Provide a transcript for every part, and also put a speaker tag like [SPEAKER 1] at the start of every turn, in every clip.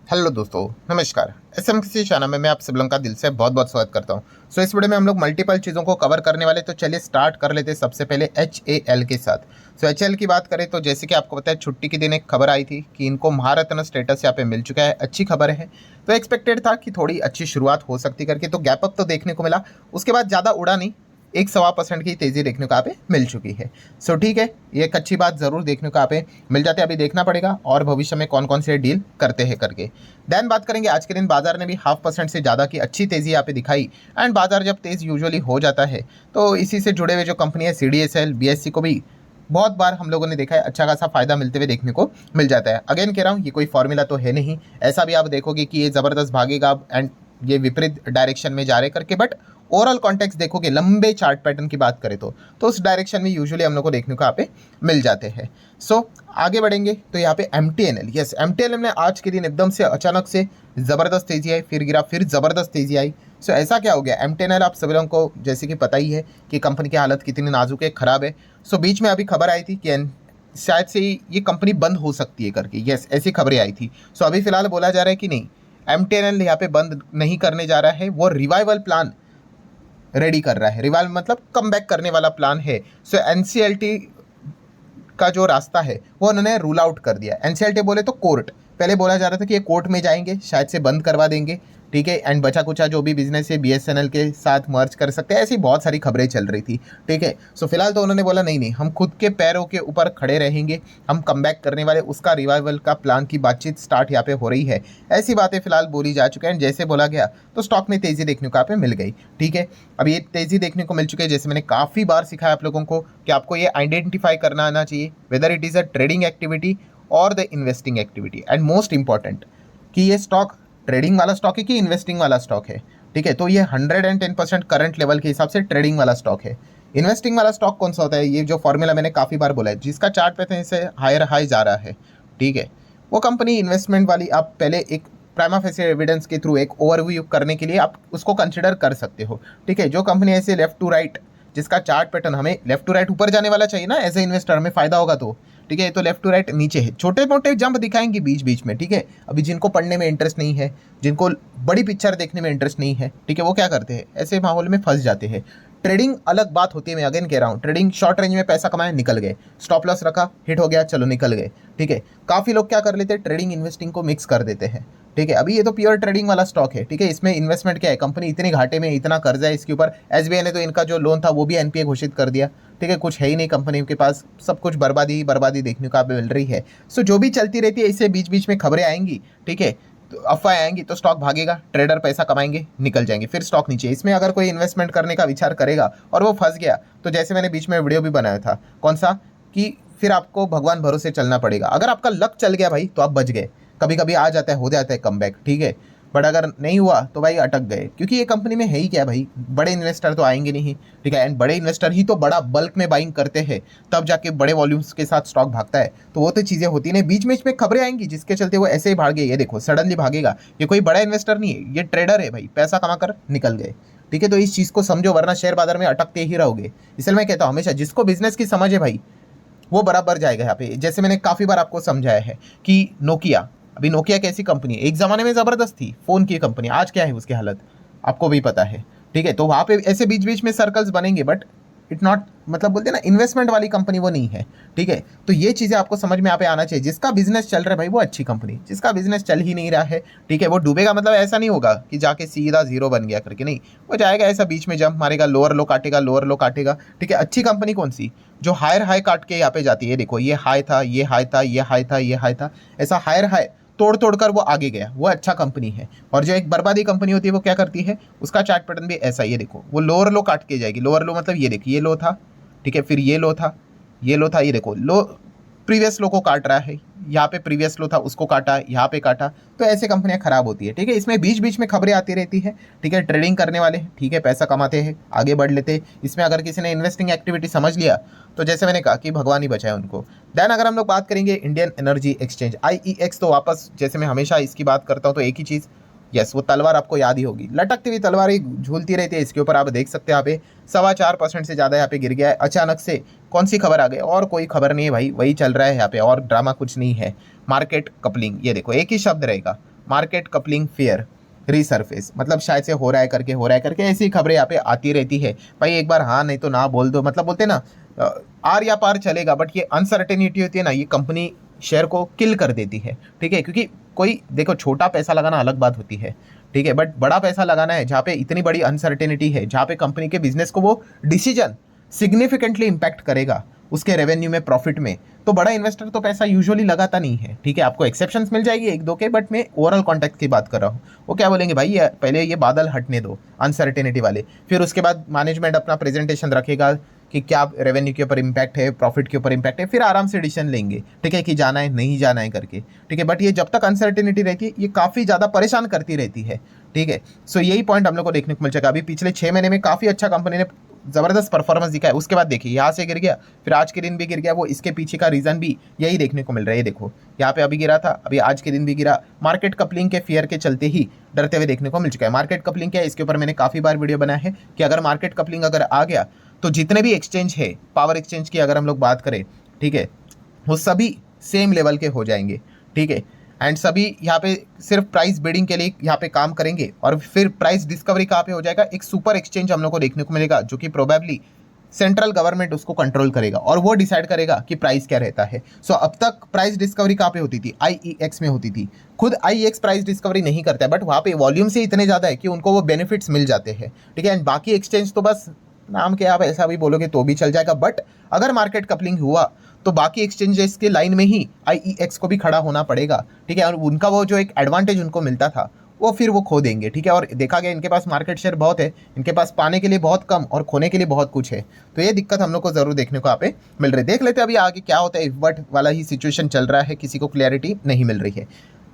[SPEAKER 1] Hello दोस्तों, नमस्कार। SMC channel में मैं आप सब लोगों का दिल से बहुत बहुत स्वागत करता हूं। इस वीडियो में हम लोग मल्टीपल चीज़ों को कवर करने वाले, तो चलिए स्टार्ट कर लेते हैं सबसे पहले HAL के साथ। HAL की बात करें तो जैसे कि आपको पता है, छुट्टी के दिन एक खबर आई थी कि इनको महारत्न स्टेटस यहाँ पे मिल चुका है। अच्छी खबर है। तो एक्सपेक्टेड था कि थोड़ी अच्छी शुरुआत हो सकती करके, तो गैप अप तो देखने को मिला। उसके बाद ज़्यादा उड़ा नहीं, 1-1.25% की तेज़ी देखने को यहाँ पे मिल चुकी है। ठीक है, ये एक अच्छी बात ज़रूर देखने को यहाँ पे मिल जाती है। अभी देखना पड़ेगा और भविष्य में कौन कौन से डील करते हैं करके। देन बात करेंगे, आज के दिन बाजार ने भी 0.5% से ज़्यादा की अच्छी तेज़ी यहाँ पे दिखाई। एंड बाजार जब तेज़ यूजुअली हो जाता है तो इसी से जुड़े हुए जो कंपनी है CDSL BSE को भी बहुत बार हम लोगों ने देखा है अच्छा खासा फायदा मिलते हुए देखने को मिल जाता है। अगेन कह रहा हूँ, ये कोई फॉर्मूला तो है नहीं। ऐसा भी आप देखोगे कि ये ज़बरदस्त भागेगा एंड ये विपरीत डायरेक्शन में जा रहे करके, बट ओवरऑल कॉन्टेक्स्ट देखोगे लंबे चार्ट पैटर्न की बात करें तो उस डायरेक्शन में यूजुअली हम लोग को देखने को यहाँ पे मिल जाते हैं। आगे बढ़ेंगे तो यहाँ पे MTNL, यस MTNL ने आज के दिन एकदम से अचानक से ज़बरदस्त तेजी आई, फिर गिरा, फिर ज़बरदस्त तेजी आई। ऐसा क्या हो गया? MTNL आप सभी लोगों को जैसे कि पता ही है कि कंपनी की हालत कितनी नाजुक है, ख़राब है। बीच में अभी खबर आई थी कि शायद से ये कंपनी बंद हो सकती है करके, यस ऐसी खबरें आई थी। अभी फिलहाल बोला जा रहा है कि नहीं, MTNL यहाँ पे बंद नहीं करने जा रहा है, वो रिवाइवल प्लान रेडी कर रहा है। रिवाइवल मतलब कम बैक करने वाला प्लान है। NCLT का जो रास्ता है वो उन्होंने रूल आउट कर दिया। NCLT बोले तो कोर्ट, पहले बोला जा रहा था कि ये कोर्ट में जाएंगे, शायद से बंद करवा देंगे, ठीक है। एंड बचा कुचा जो भी बिजनेस है BSNL के साथ मर्ज कर सकते हैं, ऐसी बहुत सारी खबरें चल रही थी, ठीक है। फिलहाल तो उन्होंने बोला नहीं नहीं, हम खुद के पैरों के ऊपर खड़े रहेंगे, हम कम बैक करने वाले, उसका रिवाइवल का प्लान की बातचीत स्टार्ट यहाँ पे हो रही है। ऐसी बातें फिलहाल बोली जा चुकी हैं। जैसे बोला गया तो स्टॉक में तेज़ी देखने को यहाँ पे मिल गई, ठीक है। अब ये तेज़ी देखने को मिल चुकी है, जैसे मैंने काफ़ी बार सिखाया आप लोगों को कि आपको ये आइडेंटिफाई करना आना चाहिए whether it is a trading activity और the investing activity. And most important कि ये स्टॉक ट्रेडिंग वाला स्टॉक है कि इन्वेस्टिंग वाला स्टॉक है, ठीक है। तो ये 110% करंट लेवल के हिसाब से ट्रेडिंग वाला स्टॉक है। इन्वेस्टिंग वाला स्टॉक कौन सा होता है? ये जो फॉर्मूला मैंने काफ़ी बार बोला है, जिसका चार्ट पैटर्न से हायर हाई जा रहा है, ठीक है, वो कंपनी इन्वेस्टमेंट वाली। आप पहले एक प्राइमा फेसी एविडेंस के थ्रू एक ओवरव्यू करने के लिए आप उसको कंसिडर कर सकते हो, ठीक है। जो कंपनी ऐसे लेफ्ट टू राइट, जिसका चार्ट पैटर्न हमें लेफ्ट टू राइट ऊपर जाने वाला चाहिए ना, एज ए इन्वेस्टर हमें फायदा होगा तो, ठीक है। तो लेफ्ट टू राइट नीचे है, छोटे मोटे जंप दिखाएंगे बीच बीच में, ठीक है। अभी जिनको पढ़ने में इंटरेस्ट नहीं है, जिनको बड़ी पिक्चर देखने में इंटरेस्ट नहीं है, ठीक है, वो क्या करते हैं, ऐसे माहौल में फंस जाते हैं। ट्रेडिंग अलग बात होती है, मैं अगेन कह रहा हूँ, ट्रेडिंग शॉर्ट रेंज में पैसा कमाया, निकल गए, स्टॉप लॉस रखा, हिट हो गया, चलो निकल गए, ठीक है। काफ़ी लोग क्या कर लेते हैं, ट्रेडिंग इन्वेस्टिंग को मिक्स कर देते हैं, ठीक है। अभी ये तो प्योर ट्रेडिंग वाला स्टॉक है, ठीक है। इसमें इन्वेस्टमेंट क्या है, कंपनी इतनी घाटे में, इतना कर्जा है इसके ऊपर, SBI ने तो इनका जो लोन था वो भी NPA घोषित कर दिया, ठीक है। कुछ है ही नहीं कंपनी के पास, सब कुछ बर्बादी ही बर्बादी देखने को मिल रही है। जो भी चलती रहती है, इससे बीच बीच में खबरें आएंगी, ठीक है, तो अफवाह आएंगी तो स्टॉक भागेगा, ट्रेडर पैसा कमाएंगे, निकल जाएंगे, फिर स्टॉक नीचे। इसमें अगर कोई इन्वेस्टमेंट करने का विचार करेगा और वो फंस गया, तो जैसे मैंने बीच में वीडियो भी बनाया था, कौन सा, कि फिर आपको भगवान भरोसे चलना पड़ेगा। अगर आपका लक चल गया भाई तो आप बच गए, कभी कभी आ जाता है, हो जाता है कमबैक, ठीक है। बट अगर नहीं हुआ तो भाई अटक गए, क्योंकि ये कंपनी में है ही क्या भाई, बड़े इन्वेस्टर तो आएंगे नहीं, ठीक है। एंड बड़े इन्वेस्टर ही तो बड़ा बल्क में बाइंग करते हैं, तब जाके बड़े वॉल्यूम्स के साथ स्टॉक भागता है। तो वो तो चीज़ें होती नहीं, बीच में खबरें आएंगी जिसके चलते वो ऐसे ही भागे। ये देखो सडनली भागेगा, ये कोई बड़ा इन्वेस्टर नहीं है, ये ट्रेडर है भाई, पैसा कमा कर निकल गए, ठीक है। तो इस चीज़ को समझो, वरना शेयर बाजार में अटकते ही रहोगे। इसलिए मैं कहता हूँ हमेशा, जिसको बिजनेस की समझ है भाई, वो बराबर जाएगा यहाँ पे। जैसे मैंने काफ़ी बार आपको समझाया है कि नोकिया, अभी नोकिया कैसी कंपनी है, एक ज़माने में ज़बरदस्त थी फ़ोन की कंपनी, आज क्या है उसकी हालत आपको भी पता है, ठीक है। तो वहाँ पे ऐसे बीच बीच में सर्कल्स बनेंगे, बट इट नॉट, मतलब बोलते हैं ना, इन्वेस्टमेंट वाली कंपनी वो नहीं है, ठीक है। तो ये चीज़ें आपको समझ में यहाँ पे आना चाहिए। जिसका बिजनेस चल रहा है भाई वो अच्छी कंपनी, जिसका बिजनेस चल ही नहीं रहा है, ठीक है, वो डूबेगा। मतलब ऐसा नहीं होगा कि जाके सीधा जीरो बन गया करके, नहीं, वो जाएगा ऐसा बीच में जंप मारेगा, लोअर लो काटेगा, लोअर लो काटेगा, ठीक है। अच्छी कंपनी कौन सी, जो हायर हाई काट के यहाँ पे जाती है, देखो ये हाई था, ये हाई था, ये हाई था, ये हाई था, ऐसा हायर हाई तोड़ तोड़ कर वो आगे गया, वो अच्छा कंपनी है। और जो एक बर्बादी कंपनी होती है वो क्या करती है, उसका चार्ट पैटर्न भी ऐसा ही है, देखो वो लोअर लो काट के जाएगी। लोअर लो मतलब ये देखिए, ये लो था, ठीक है, फिर ये लो था, ये लो था, ये देखो लो, प्रीवियस लो को काट रहा है, यहाँ पे प्रीवियस लो था उसको काटा, यहाँ पे काटा। तो ऐसे कंपनियां खराब होती है, ठीक है। इसमें बीच बीच में खबरें आती रहती है, ठीक है। ट्रेडिंग करने वाले, ठीक है, पैसा कमाते हैं, आगे बढ़ लेते हैं। इसमें अगर किसी ने इन्वेस्टिंग एक्टिविटी समझ लिया तो जैसे मैंने कहा कि भगवान ही बचाए उनको। देन अगर हम लोग बात करेंगे इंडियन एनर्जी एक्सचेंज IEX, तो वापस जैसे मैं हमेशा इसकी बात करता हूँ तो एक ही चीज़, यस, वो तलवार आपको याद ही होगी, लटकती हुई तलवार ही झूलती रहती है। इसके ऊपर आप देख सकते हैं यहाँ पे 4.25% से ज़्यादा यहाँ पे गिर गया है अचानक से। कौन सी खबर आ गई? और कोई खबर नहीं है भाई, वही चल रहा है यहाँ पे, और ड्रामा कुछ नहीं है। मार्केट कपलिंग, ये देखो एक ही शब्द रहेगा, मार्केट कपलिंग फेयर रीसर्फेस, मतलब शायद से हो रहा है करके ऐसी खबरें यहाँ पे आती रहती है भाई। एक बार हाँ नहीं तो ना बोल दो, मतलब बोलते हैं ना आर या पार चलेगा, बट ये अनसर्टेनिटी होती है ना, ये कंपनी शेयर को किल कर देती है। ठीक है, क्योंकि कोई देखो छोटा पैसा लगाना अलग बात होती है, ठीक है, बट बड़ा पैसा लगाना है जहाँ पे इतनी बड़ी अनसर्टेनिटी है, जहाँ पे कंपनी के बिजनेस को वो डिसीजन सिग्निफिकेंटली इंपैक्ट करेगा उसके रेवेन्यू में, प्रॉफिट में, तो बड़ा इन्वेस्टर तो पैसा यूजुअली लगाता नहीं है। ठीक है, आपको एक्सेप्शंस मिल जाएगी एक दो के, बट मैं ओवरऑल कॉन्टेक्ट की बात कर रहा हूँ। वो क्या बोलेंगे भाई, पहले ये बादल हटने दो अनसर्टेनिटी वाले, फिर उसके बाद मैनेजमेंट अपना प्रेजेंटेशन रखेगा कि क्या रेवेन्यू के ऊपर इम्पैक्ट है, प्रॉफिट के ऊपर इम्पैक्ट है, फिर आराम से डिसीजन लेंगे, ठीक है, कि जाना है नहीं जाना है करके। ठीक है, बट ये जब तक अनसर्टेनिटी रहती है ये काफ़ी ज़्यादा परेशान करती रहती है। ठीक है, सो यही पॉइंट हम लोग को देखने को मिल जाएगा। अभी पिछले 6 महीने में काफ़ी अच्छा कंपनी ने ज़बरदस्त परफॉर्मेंस दिखा है, उसके बाद देखिए यहाँ से गिर गया, फिर आज के दिन भी गिर गया। वो इसके पीछे का रीज़न भी यही देखने को मिल रहा है। ये देखो यहाँ पे अभी गिरा था, अभी आज के दिन भी गिरा, मार्केट कपलिंग के फियर के चलते ही डरते हुए देखने को मिल चुका है। मार्केट कपलिंग क्या है, इसके ऊपर मैंने काफ़ी बार वीडियो बनाया है कि अगर मार्केट कपलिंग अगर आ गया तो जितने भी एक्सचेंज है, पावर एक्सचेंज की अगर हम लोग बात करें, ठीक है, वो सभी सेम लेवल के हो जाएंगे। ठीक है, एंड सभी यहाँ पे सिर्फ प्राइस बिडिंग के लिए यहाँ पे काम करेंगे, और फिर प्राइस डिस्कवरी कहाँ पे हो जाएगा, एक सुपर एक्सचेंज हम लोग को देखने को मिलेगा, जो कि प्रोबेबली सेंट्रल गवर्नमेंट उसको कंट्रोल करेगा और वो डिसाइड करेगा कि प्राइस क्या रहता है। सो अब तक प्राइस डिस्कवरी कहाँ पे होती थी, आईईएक्स में होती थी। खुद आईईएक्स प्राइस डिस्कवरी नहीं करता है, बट वहाँ पे वॉल्यूम से इतने ज़्यादा है कि उनको वो बेनिफिट्स मिल जाते हैं। ठीक है, एंड बाकी एक्सचेंज तो बस नाम के आप ऐसा भी बोलोगे तो भी चल जाएगा, बट अगर मार्केट कपलिंग हुआ तो बाकी एक्सचेंजेस के लाइन में ही आईईएक्स को भी खड़ा होना पड़ेगा। ठीक है, और उनका वो जो एक एडवांटेज उनको मिलता था वो फिर वो खो देंगे। ठीक है, और देखा गया इनके पास मार्केट शेयर बहुत है, इनके पास पाने के लिए बहुत कम और खोने के लिए बहुत कुछ है। तो ये दिक्कत हम लोग को जरूर देखने को यहाँ पे मिल रही है। देख लेते हैं अभी आगे क्या होता है। इफ बट वाला ही सिचुएशन चल रहा है, किसी को क्लैरिटी नहीं मिल रही है।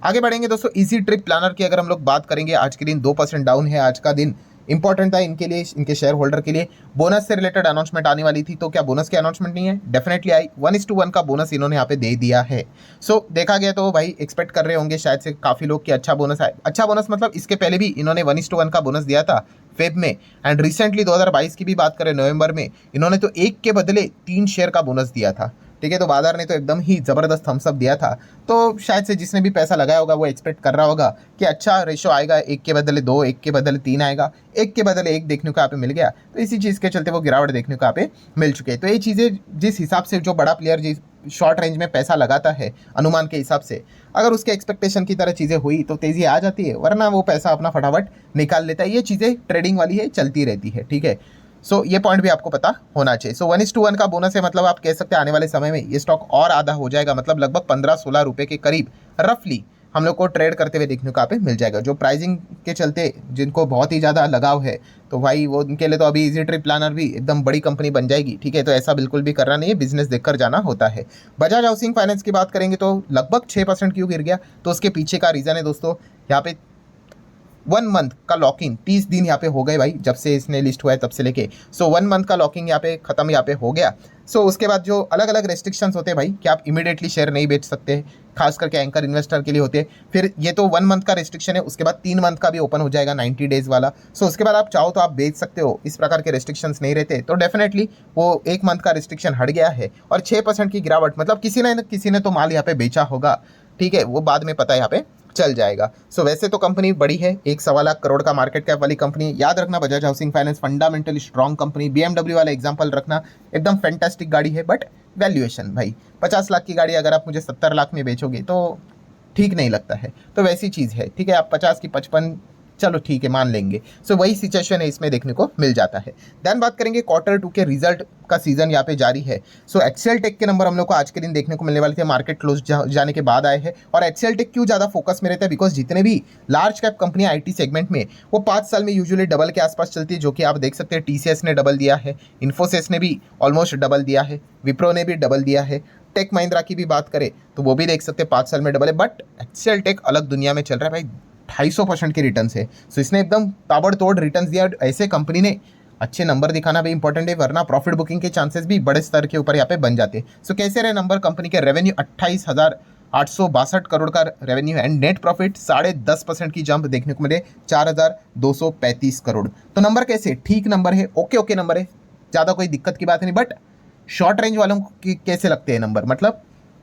[SPEAKER 1] आगे बढ़ेंगे दोस्तों, इजी ट्रिप प्लानर की अगर हम लोग बात करेंगे, आज के दिन 2% डाउन है। आज का दिन इंपॉर्टेंट था इनके लिए, इनके शेयर होल्डर के लिए। बोनस से रिलेटेड अनाउंसमेंट आने वाली थी, तो क्या बोनस की अनाउंसमेंट नहीं है? डेफिनेटली आई, 1:1 का बोनस इन्होंने यहाँ पे दे दिया है। सो देखा गया तो भाई एक्सपेक्ट कर रहे होंगे शायद से काफ़ी लोग कि अच्छा बोनस आए। अच्छा बोनस मतलब इसके पहले भी इन्होंने 1:1 का बोनस दिया था फेब में, एंड रिसेंटली 2022 की भी बात करें नवंबर में इन्होंने तो 1 के बदले 3 शेयर का बोनस दिया था। ठीक है, तो बाजार ने तो एकदम ही ज़बरदस्त थम्सअप दिया था। तो शायद से जिसने भी पैसा लगाया होगा वो एक्सपेक्ट कर रहा होगा कि अच्छा रेशो आएगा, 1 के बदले 2, 1 के बदले 3 आएगा, 1 के बदले 1 देखने को यहाँ पे मिल गया। तो इसी चीज़ के चलते वो गिरावट देखने को यहाँ पे मिल चुके हैं। तो ये चीज़ें जिस हिसाब से जो बड़ा प्लेयर जिस शॉर्ट रेंज में पैसा लगाता है अनुमान के हिसाब से, अगर उसके एक्सपेक्टेशन की तरह चीज़ें हुई तो तेज़ी आ जाती है, वरना वो पैसा अपना फटाफट निकाल लेता है। ये चीज़ें ट्रेडिंग वाली है, चलती रहती है। ठीक है, सो ये पॉइंट भी आपको पता होना चाहिए। सो 1:1 का बोनस है, मतलब आप कह सकते हैं आने वाले समय में ये स्टॉक और आधा हो जाएगा, मतलब लगभग 15-16 रुपये के करीब रफली हम लोग को ट्रेड करते हुए देखने को यहाँ पे मिल जाएगा। जो प्राइसिंग के चलते जिनको बहुत ही ज़्यादा लगाव है, तो भाई वो उनके लिए तो अभी इजी ट्रिप प्लानर भी एकदम बड़ी कंपनी बन जाएगी। ठीक है, तो ऐसा बिल्कुल भी करना नहीं है, बिजनेस देखकर जाना होता है। बजाज हाउसिंग फाइनेंस की बात करेंगे तो लगभग 6% क्यों गिर गया, तो उसके पीछे का रीज़न है दोस्तों, यहाँ पे 1 मंथ का लॉकिंग, 30 दिन यहाँ पे हो गए भाई, जब से इसने लिस्ट हुआ है तब से लेके। सो 1 मंथ का लॉकिंग यहाँ पे खत्म यहाँ पे हो गया। सो उसके बाद जो अलग अलग रेस्ट्रिक्शंस होते हैं भाई कि आप इमीडिएटली शेयर नहीं बेच सकते, खास करके एंकर इन्वेस्टर के लिए होते हैं। फिर ये तो 1 मंथ का रेस्ट्रिक्शन है, उसके बाद 3 मंथ का भी ओपन हो जाएगा 90 डेज़ वाला। सो उसके बाद आप चाहो तो आप बेच सकते हो, इस प्रकार के रेस्ट्रिक्शंस नहीं रहते। तो डेफिनेटली वो 1 मंथ का रेस्ट्रिक्शन हट गया है, और 6% की गिरावट मतलब किसी ने तो माल यहाँ पे बेचा होगा। ठीक है, वो बाद में पता है यहाँ पे चल जाएगा। सो वैसे तो कंपनी बड़ी है, 1-1.25 लाख करोड़ का मार्केट कैप वाली कंपनी। याद रखना Bajaj housing finance fundamentally strong company. BMW वाला एग्जांपल रखना, एकदम फैंटास्टिक गाड़ी है, बट वैल्यूएशन भाई 50 लाख की गाड़ी अगर आप मुझे 70 लाख में बेचोगे तो ठीक नहीं लगता है। तो वैसी चीज़ है। ठीक है, आप 50 की 55 चलो ठीक है मान लेंगे। सो वही सिचुएशन है इसमें देखने को मिल जाता है। देन बात करेंगे Q2 के रिजल्ट का सीजन यहाँ पे जारी है। सो एक्सेल टेक के नंबर हम लोग को आज के दिन देखने को मिलने वाले थे, मार्केट क्लोज जाने के बाद आए हैं। और एक्सेल टेक क्यों ज़्यादा फोकस में रहता है, बिकॉज जितने भी लार्ज कैप कंपनियां आईटी सेगमेंट में वो 5 साल में यूजुअली डबल के आसपास चलती है, जो कि आप देख सकते हैं TCS ने डबल दिया है, इन्फोसिस ने भी ऑलमोस्ट डबल दिया है, विप्रो ने भी डबल दिया है, टेक महिंद्रा की भी बात करें तो वो भी देख सकते हैं 5 साल में डबल है। बट एक्सेल टेक अलग दुनिया में चल रहा है भाई, 250% के रिटर्न्स है। सो इसने एकदम ताबड़तोड़ रिटर्न्स दिया। ऐसे कंपनी ने अच्छे नंबर दिखाना भी इंपॉर्टेंट है, वरना प्रॉफिट बुकिंग के चांसेस भी बड़े स्तर के ऊपर यहाँ पे बन जाते हैं। सो कैसे रहे नंबर, कंपनी के रेवेन्यू 28,862 करोड़ का रेवेन्यू है, एंड नेट प्रॉफिट 10.5% की जंप देखने को मिले 4,235 करोड़। तो नंबर कैसे, ठीक नंबर है, ओके नंबर है, ज़्यादा कोई दिक्कत की बात नहीं। बट शॉर्ट रेंज वालों को कैसे लगते हैं नंबर, मतलब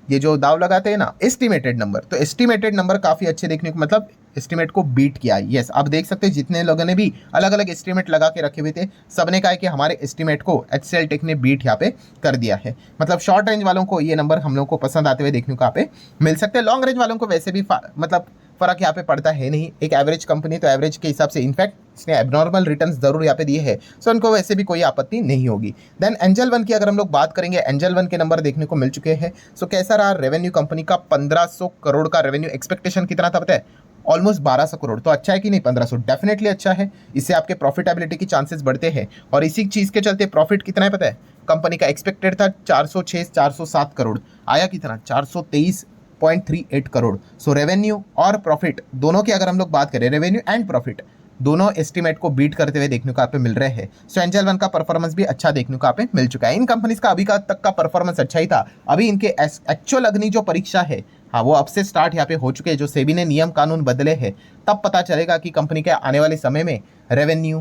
[SPEAKER 1] ये जो दाव लगाते हैं ना एस्टिमेटेड नंबर, तो एस्टिमेटेड नंबर काफ़ी अच्छे देखने को, मतलब एस्टिमेट को बीट किया है। यस, आप देख सकते हैं जितने लोगों ने भी अलग अलग एस्टिमेट लगा के रखे हुए थे, सबने कहा है कि हमारे एस्टिमेट को HCL टेक ने बीट यहाँ पे कर दिया है। मतलब शॉर्ट रेंज वालों को ये नंबर हम लोग को पसंद आते हुए देखने को यहाँ पे मिल सकते हैं। लॉन्ग रेंज वालों को वैसे भी मतलब फर्क यहाँ पे पड़ता है नहीं, एक एवरेज कंपनी तो एवरेज के हिसाब से, इनफैक्ट इसने एबनॉर्मल रिटर्न्स जरूर यहाँ पे दिए हैं, सो उनको वैसे भी कोई आपत्ति नहीं होगी। देन एंजल वन की अगर हम लोग बात करेंगे, एंजल वन के नंबर देखने को मिल चुके हैं। सो कैसा रहा रेवेन्यू कंपनी का? 1500 करोड़ का रेवेन्यू, एक्सपेक्टेशन कितना था पता है? ऑलमोस्ट 1200 करोड़। तो अच्छा है कि नहीं? 1500 डेफिनेटली अच्छा है, इससे आपके प्रॉफिटेबिलिटी की चांसेस बढ़ते हैं। और इसी चीज़ के चलते प्रॉफिट कितना है पता है? कंपनी का एक्सपेक्टेड था 406 407 करोड़, आया कितना? 423.38 करोड़। सो रेवेन्यू और प्रॉफिट दोनों की अगर हम लोग बात करें, रेवेन्यू एंड प्रॉफिट दोनों एस्टीमेट को बीट करते हुए देखने को यहाँ पे मिल रहे हैं। सो एंजल वन का परफॉर्मेंस भी अच्छा देखने को यहाँ पे मिल चुका है। इन कंपनीज का अभी का तक का परफॉर्मेंस अच्छा ही था। अभी इनके एक्चुअल अग्नि जो परीक्षा है, हाँ, वो अब से स्टार्ट यहाँ पे हो चुके हैं। जो सेबी ने नियम कानून बदले हैं, तब पता चलेगा कि कंपनी के आने वाले समय में रेवेन्यू,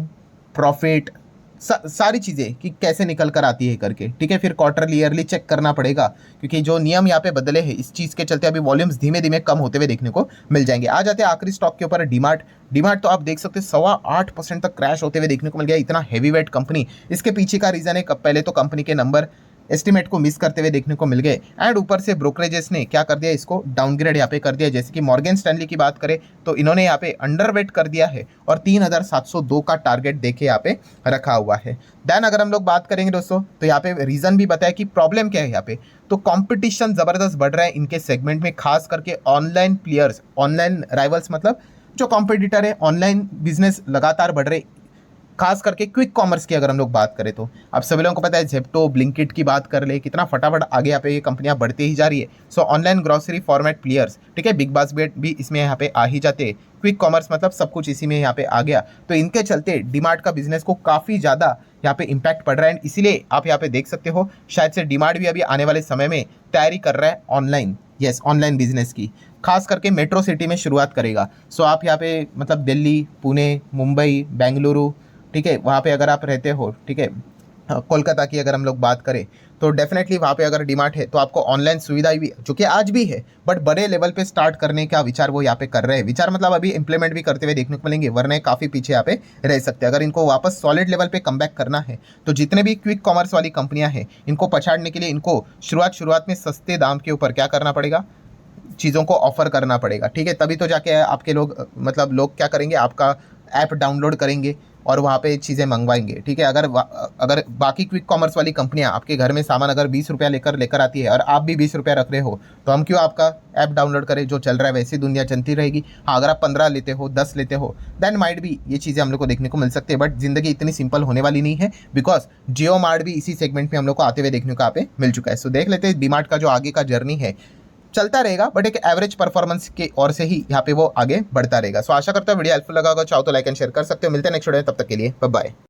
[SPEAKER 1] प्रॉफिट, सारी चीज़ें कि कैसे निकल कर आती है करके, ठीक है। फिर क्वार्टरली ईयरली चेक करना पड़ेगा, क्योंकि जो नियम यहाँ पे बदले हैं इस चीज़ के चलते अभी वॉल्यूम्स धीमे धीमे कम होते हुए देखने को मिल जाएंगे। आ जाते हैं आखिरी स्टॉक के ऊपर, डीमार्ट। डीमार्ट तो आप देख सकते हैं 8.25% तक क्रैश होते हुए देखने को मिल गया। इतना हैवी वेट कंपनी, इसके पीछे का रीज़न है पहले तो कंपनी के नंबर एस्टिमेट को मिस करते हुए देखने को मिल गए, एंड ऊपर से ब्रोकरेजेस ने क्या कर दिया, इसको डाउनग्रेड यहाँ पे कर दिया। जैसे कि मॉर्गन स्टैनली की बात करें तो इन्होंने यहाँ पे अंडरवेट कर दिया है और 3702 का टारगेट देके यहाँ पे रखा हुआ है। देन अगर हम लोग बात करेंगे दोस्तों, तो यहाँ पे रीजन भी बताया कि प्रॉब्लम क्या है यहाँ पे। तो कंपटीशन जबरदस्त बढ़ रहा है इनके सेगमेंट में, खास करके ऑनलाइन प्लेयर्स, ऑनलाइन राइवल्स, मतलब जो कॉम्पिटिटर है, ऑनलाइन बिजनेस लगातार बढ़ रहे, खास करके क्विक कॉमर्स की अगर हम लोग बात करें तो आप सभी लोगों को पता है, जेप्टो, ब्लिंकिट की बात कर ले, कितना फटाफट आगे यहाँ पे ये कंपनियां बढ़ती ही जा रही है। सो ऑनलाइन ग्रोसरी फॉर्मेट प्लेयर्स, ठीक है, बिग बास्केट भी इसमें यहाँ पे आ ही जाते हैं। क्विक कॉमर्स मतलब सब कुछ इसी में यहाँ पे आ गया, तो इनके चलते डीमार्ट का बिजनेस को काफ़ी ज़्यादा यहाँ पे इम्पैक्ट पड़ रहा है। इसीलिए आप यहाँ पे देख सकते हो शायद से डीमार्ट भी अभी आने वाले समय में तैयारी कर रहा है ऑनलाइन, यस, ऑनलाइन बिजनेस की, खास करके मेट्रो सिटी में शुरुआत करेगा। सो आप यहाँ पे मतलब दिल्ली, पुणे, मुंबई, बेंगलुरु, ठीक है, वहाँ पे अगर आप रहते हो, ठीक है, कोलकाता की अगर हम लोग बात करें तो डेफिनेटली वहाँ पे अगर डीमार्ट है तो आपको ऑनलाइन सुविधा भी, जो कि आज भी है, बट बड़े लेवल पे स्टार्ट करने का विचार वो यहाँ पे कर रहे हैं। विचार मतलब अभी इंप्लीमेंट भी करते हुए देखने को मिलेंगे, वरना काफ़ी पीछे यहाँ पे रह सकते हैं। अगर इनको वापस सॉलिड लेवल पे कम बैक करना है तो जितने भी क्विक कॉमर्स वाली कंपनियाँ हैं, इनको पछाड़ने के लिए इनको शुरुआत में सस्ते दाम के ऊपर क्या करना पड़ेगा, चीज़ों को ऑफर करना पड़ेगा, ठीक है। तभी तो जाके आपके लोग, मतलब लोग क्या करेंगे, आपका ऐप डाउनलोड करेंगे और वहाँ पे चीज़ें मंगवाएंगे, ठीक है। अगर बाकी क्विक कॉमर्स वाली कंपनियाँ आपके घर में सामान अगर 20 रुपया लेकर आती है और आप भी 20 रुपया रख रहे हो, तो हम क्यों आपका ऐप डाउनलोड करें? जो चल रहा है वैसी दुनिया चलती रहेगी। हाँ, अगर आप 15 लेते हो, 10 लेते हो, देन माइट भी ये चीज़ें हम लोग को देखने को मिल सकती है, बट जिंदगी इतनी सिंपल होने वाली नहीं है, बिकॉज जियो मार्ट भी इसी सेगमेंट में हम लोग को आते हुए देखने को यहाँ पे मिल चुका है। सो देख लेते हैं डीमार्ट का जो आगे का जर्नी है, चलता रहेगा, बट एक एवरेज परफॉर्मेंस के ओर से ही यहाँ पे वो आगे बढ़ता रहेगा। सो आशा करता हूँ वीडियो हेल्पफुल लगा होगा। चाहो तो लाइक एंड शेयर कर सकते हो। मिलते हैं नेक्स्ट वीडियो में, तब तक के लिए बाय बाय।